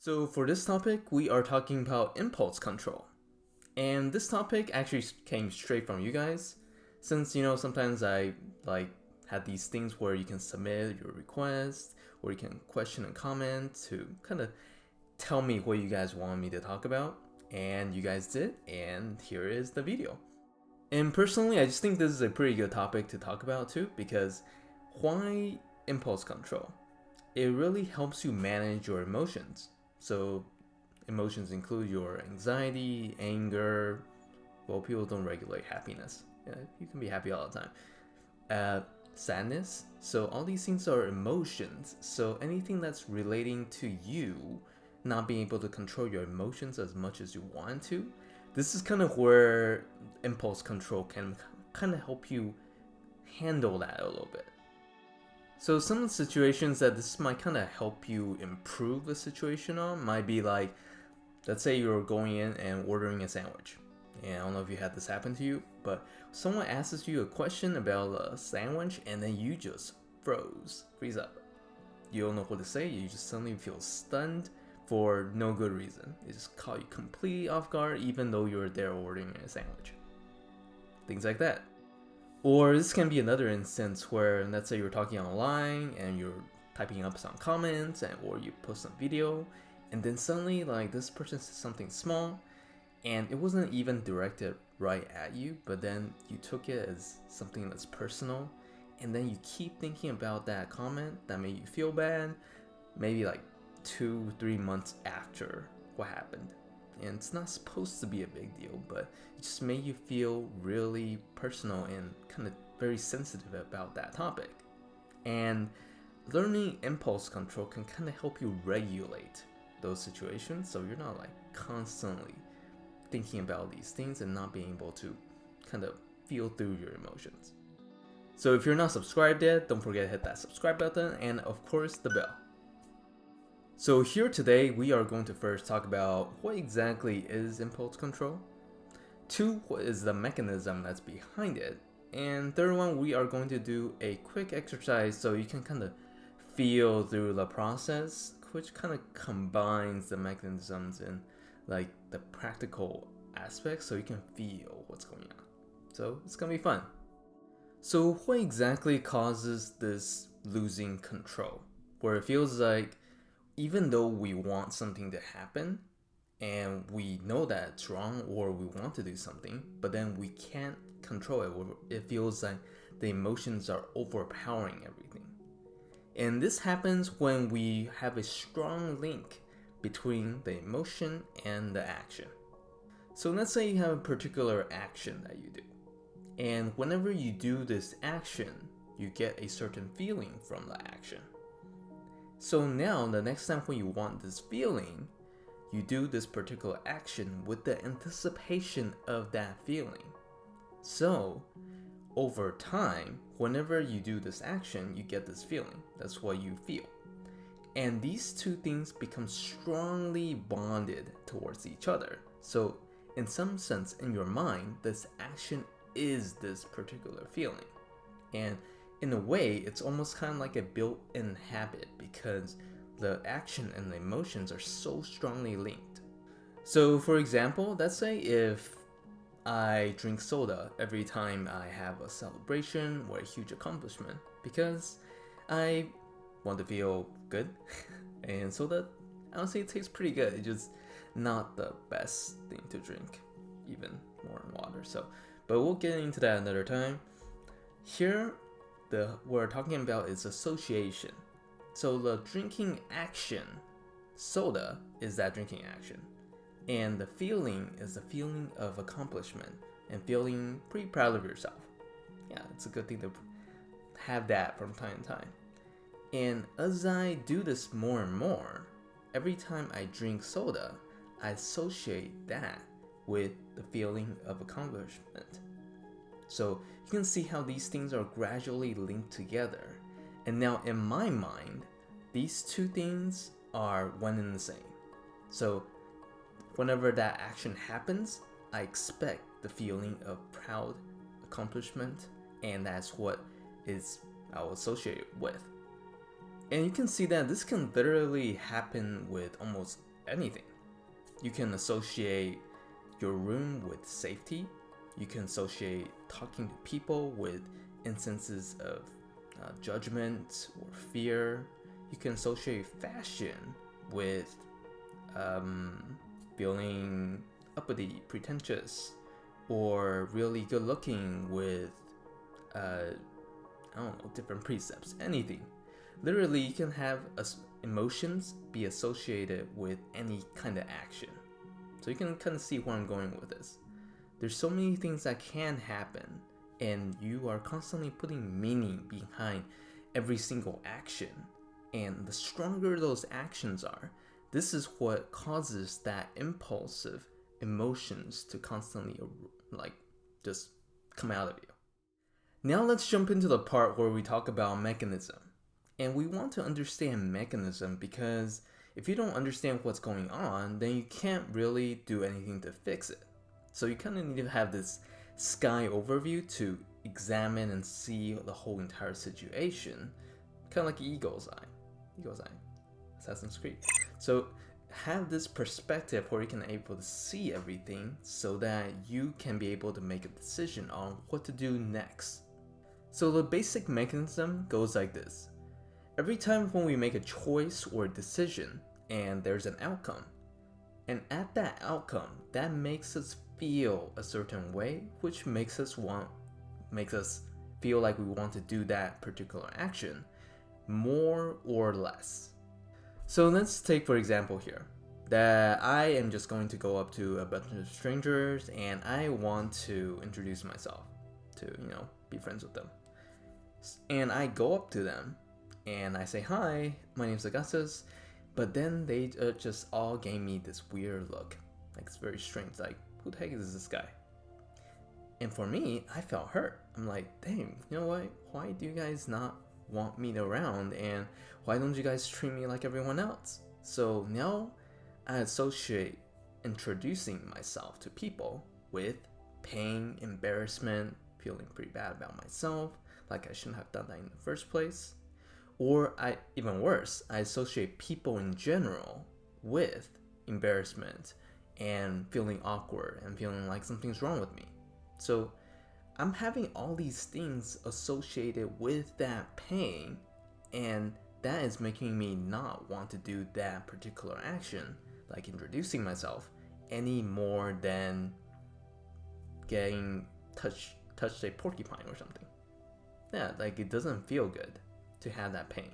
So for this topic, we are talking about impulse control. And this topic actually came straight from you guys, since sometimes I had these things where you can submit your request or you can question and comment to kind of tell me what you guys want me to talk about, and you guys did, and here is the video. And personally, I just think this is a pretty good topic to talk about too, because why impulse control? It really helps you manage your emotions. So emotions include your anxiety, anger. Well, people don't regulate happiness. Yeah, you can be happy all the time. Sadness. So all these things are emotions. So anything that's relating to you not being able to control your emotions as much as you want to, this is kind of where impulse control can kind of help you handle that a little bit. So some of the situations that this might kind of help you improve the situation on might be like, let's say you're going in and ordering a sandwich. And I don't know if you had this happen to you, but someone asks you a question about a sandwich and then you just freeze up. You don't know what to say, you just suddenly feel stunned for no good reason. It just caught you completely off guard even though you were there ordering a sandwich. Things like that. Or this can be another instance where, let's say you're talking online and you're typing up some comments or you post some video, and then suddenly like this person says something small and it wasn't even directed right at you, but then you took it as something that's personal, and then you keep thinking about that comment that made you feel bad, maybe like 2-3 months after what happened. And it's not supposed to be a big deal, but it just made you feel really personal and kind of very sensitive about that topic. And learning impulse control can kind of help you regulate those situations, so you're not like constantly thinking about these things and not being able to kind of feel through your emotions. So if you're not subscribed yet, don't forget to hit that subscribe button and of course the bell. So here today we are going to first talk about what exactly is impulse control, 2, what is the mechanism that's behind it, and 3rd one, we are going to do a quick exercise so you can kind of feel through the process, which kind of combines the mechanisms and like the practical aspects so you can feel what's going on. So it's gonna be fun. So what exactly causes this losing control, where it feels like even though we want something to happen and we know that it's wrong or we want to do something, but then we can't control it, or it feels like the emotions are overpowering everything. And this happens when we have a strong link between the emotion and the action. So let's say you have a particular action that you do, and whenever you do this action, you get a certain feeling from the action. So now the next time when you want this feeling, you do this particular action with the anticipation of that feeling. So over time, whenever you do this action, you get this feeling. That's what you feel. And these two things become strongly bonded towards each other. So in some sense, in your mind, this action is this particular feeling. And in a way, it's almost kind of like a built-in habit because the action and the emotions are so strongly linked. So for example, let's say if I drink soda every time I have a celebration or a huge accomplishment because I want to feel good. And soda, honestly, it tastes pretty good. It's just not the best thing to drink, even more than water. But we'll get into that another time. Here, what we're talking about is association. So the drinking action, soda, is that drinking action. And the feeling is the feeling of accomplishment and feeling pretty proud of yourself. Yeah, it's a good thing to have that from time to time. And as I do this more and more, every time I drink soda, I associate that with the feeling of accomplishment. So you can see how these things are gradually linked together. And now in my mind, these two things are one and the same. So whenever that action happens, I expect the feeling of proud accomplishment, and that's what I will associate it with. And you can see that this can literally happen with almost anything. You can associate your room with safety. You can associate talking to people with instances of judgment or fear. You can associate fashion with feeling uppity, pretentious, or really good looking with, I don't know, different precepts, anything. Literally, you can have emotions be associated with any kind of action. So you can kind of see where I'm going with this. There's so many things that can happen, and you are constantly putting meaning behind every single action. And the stronger those actions are, this is what causes that impulsive emotions to constantly just come out of you. Now let's jump into the part where we talk about mechanism. And we want to understand mechanism because if you don't understand what's going on, then you can't really do anything to fix it. So you kind of need to have this sky overview to examine and see the whole entire situation, kind of like Eagle's Eye. Eagle's Eye, Assassin's Creed. So have this perspective where you can able to see everything so that you can be able to make a decision on what to do next. So the basic mechanism goes like this. Every time when we make a choice or a decision and there's an outcome, and at that outcome, that makes us feel a certain way, which makes us feel like we want to do that particular action, more or less. So let's take for example here, that I am just going to go up to a bunch of strangers and I want to introduce myself to, be friends with them. And I go up to them and I say, hi, my name's Augustus, but then they just all gave me this weird look. Like, it's very strange, like, who the heck is this guy? And for me, I felt hurt. I'm like, dang, you know what? Why do you guys not want me around? And why don't you guys treat me like everyone else? So now I associate introducing myself to people with pain, embarrassment, feeling pretty bad about myself, like I shouldn't have done that in the first place. Or even worse, I associate people in general with embarrassment and feeling awkward and feeling like something's wrong with me. So I'm having all these things associated with that pain, and that is making me not want to do that particular action, like introducing myself, any more than getting touched a porcupine or something. Yeah, like it doesn't feel good to have that pain.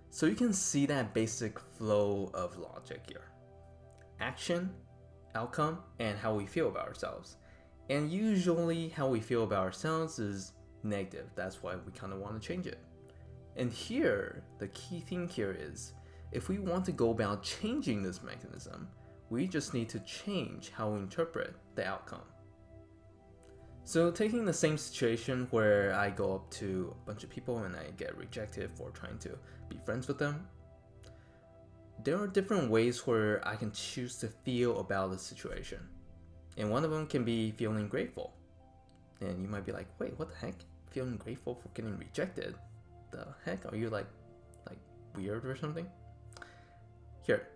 So you can see that basic flow of logic here. Action, outcome, and how we feel about ourselves. And usually how we feel about ourselves is negative. That's why we kind of want to change it. And here, the key thing here is, if we want to go about changing this mechanism, we just need to change how we interpret the outcome. So taking the same situation where I go up to a bunch of people and I get rejected for trying to be friends with them, there are different ways where I can choose to feel about the situation. And one of them can be feeling grateful. And you might be like, wait, what the heck? Feeling grateful for getting rejected? The heck? Are you like weird or something? Here,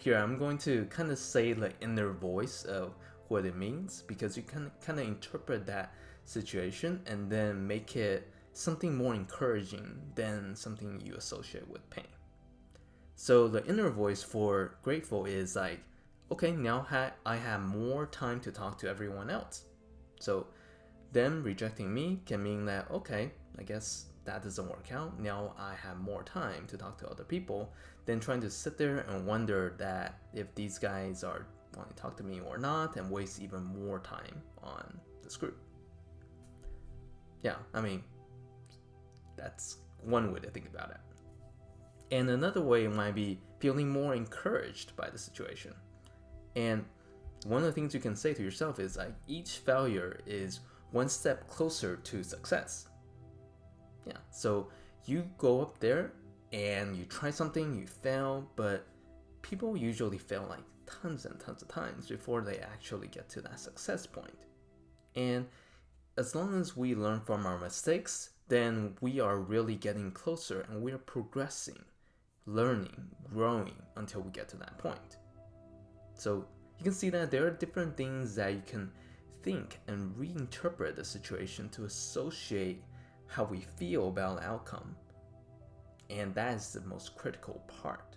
here I'm going to kind of say the inner voice of what it means, because you can kind of interpret that situation and then make it something more encouraging than something you associate with pain. So the inner voice for grateful is like, okay, now I have more time to talk to everyone else. So them rejecting me can mean that, okay, I guess that doesn't work out. Now I have more time to talk to other people than trying to sit there and wonder that if these guys are want to talk to me or not, and waste even more time on this group. Yeah, I mean, that's one way to think about it. And another way might be feeling more encouraged by the situation. And one of the things you can say to yourself is like, each failure is one step closer to success. Yeah, so you go up there and you try something, you fail, but people usually fail like tons and tons of times before they actually get to that success point. And as long as we learn from our mistakes, then we are really getting closer and we are progressing learning, growing until we get to that point. So you can see that there are different things that you can think and reinterpret the situation to associate how we feel about the outcome. And that is the most critical part.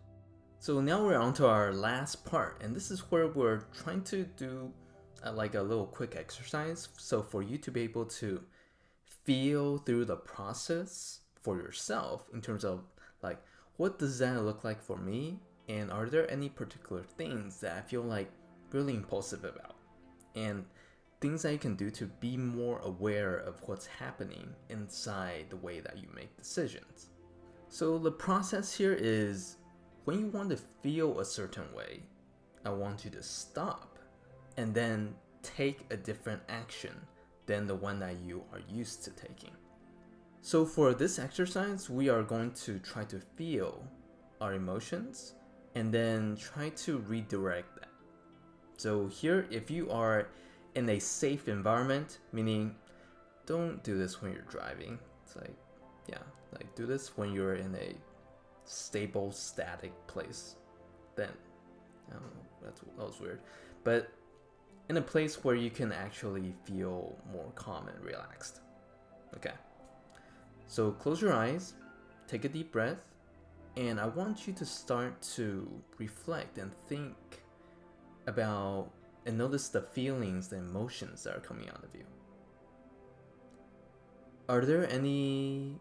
So now we're on to our last part, and this is where we're trying to do like a little quick exercise. So for you to be able to feel through the process for yourself in terms of like, what does that look like for me? And are there any particular things that I feel like really impulsive about? And things that you can do to be more aware of what's happening inside the way that you make decisions. So the process here is, when you want to feel a certain way, I want you to stop and then take a different action than the one that you are used to taking. So for this exercise, we are going to try to feel our emotions and then try to redirect that. So here, if you are in a safe environment, meaning don't do this when you're driving. It's like, yeah, like do this when you're in a stable, static place. Then, I don't know, that was weird. But in a place where you can actually feel more calm and relaxed. Okay. So close your eyes, take a deep breath, and I want you to start to reflect and think about and notice the feelings, the emotions that are coming out of you. Are there any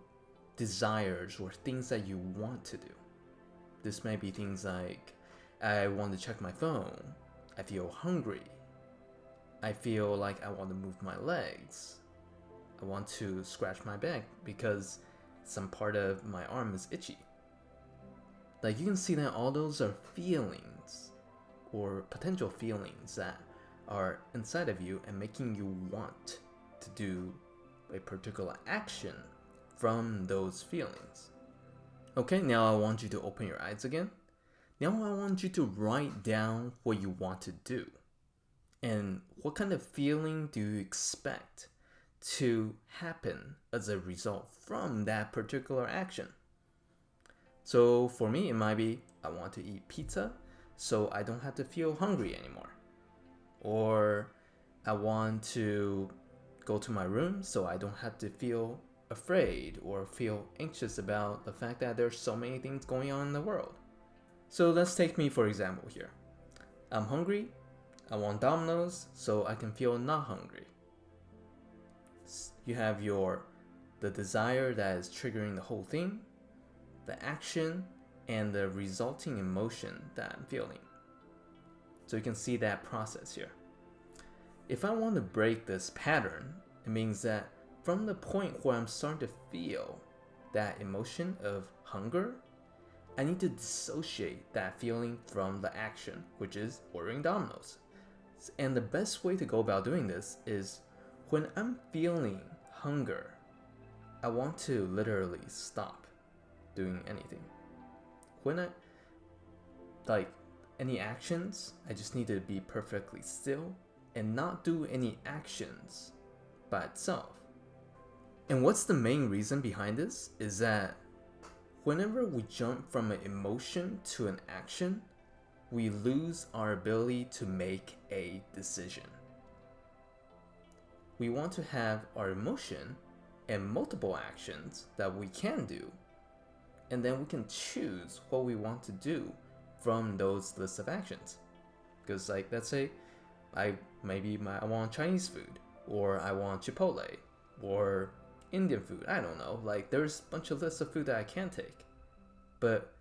desires or things that you want to do? This might be things like, I want to check my phone, I feel hungry, I feel like I want to move my legs, I want to scratch my back because some part of my arm is itchy. Like, you can see that all those are feelings or potential feelings that are inside of you and making you want to do a particular action from those feelings. Okay, now I want you to open your eyes again. Now I want you to write down what you want to do and what kind of feeling do you expect to happen as a result from that particular action. So for me, it might be, I want to eat pizza so I don't have to feel hungry anymore. Or I want to go to my room so I don't have to feel afraid or feel anxious about the fact that there's so many things going on in the world. So let's take me for example here. I'm hungry, I want Domino's so I can feel not hungry. You have the desire that is triggering the whole thing, the action, and the resulting emotion that I'm feeling. So you can see that process here. If I want to break this pattern, it means that from the point where I'm starting to feel that emotion of hunger, I need to dissociate that feeling from the action, which is ordering Domino's. And the best way to go about doing this is, when I'm feeling hunger, I want to literally stop doing anything. When any actions, I just need to be perfectly still and not do any actions by itself. And what's the main reason behind this is that whenever we jump from an emotion to an action, we lose our ability to make a decision. We want to have our emotion and multiple actions that we can do, and then we can choose what we want to do from those lists of actions. Because let's say I want Chinese food, or I want Chipotle, or Indian food, I don't know. There's a bunch of lists of food that I can take. But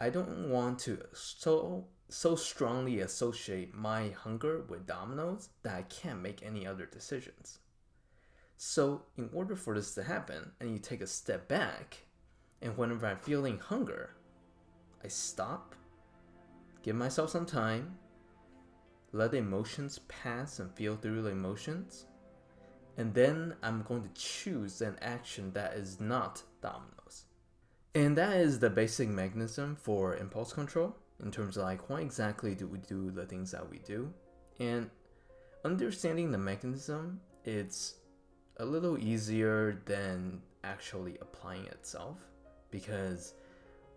I don't want to so strongly associate my hunger with Domino's that I can't make any other decisions. So in order for this to happen, I need to take a step back, and whenever I'm feeling hunger, I stop, give myself some time, let the emotions pass and feel through the emotions, and then I'm going to choose an action that is not Domino's. And that is the basic mechanism for impulse control, in terms of why exactly do we do the things that we do. And understanding the mechanism, it's a little easier than actually applying itself, because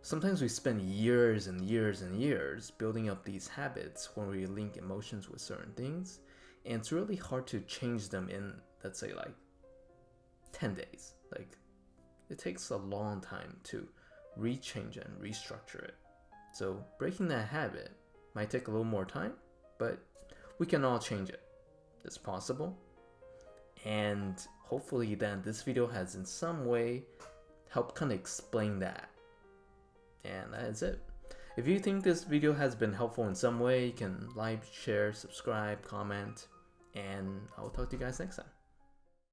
Sometimes we spend years and years and years building up these habits when we link emotions with certain things, and it's really hard to change them in, let's say, like 10 days. Like, it takes a long time to rechange and restructure it. So breaking that habit might take a little more time, but we can all change it. It's possible. And hopefully then this video has in some way helped kind of explain that. And that is it. If you think this video has been helpful in some way, you can like, share, subscribe, comment, and I will talk to you guys next time.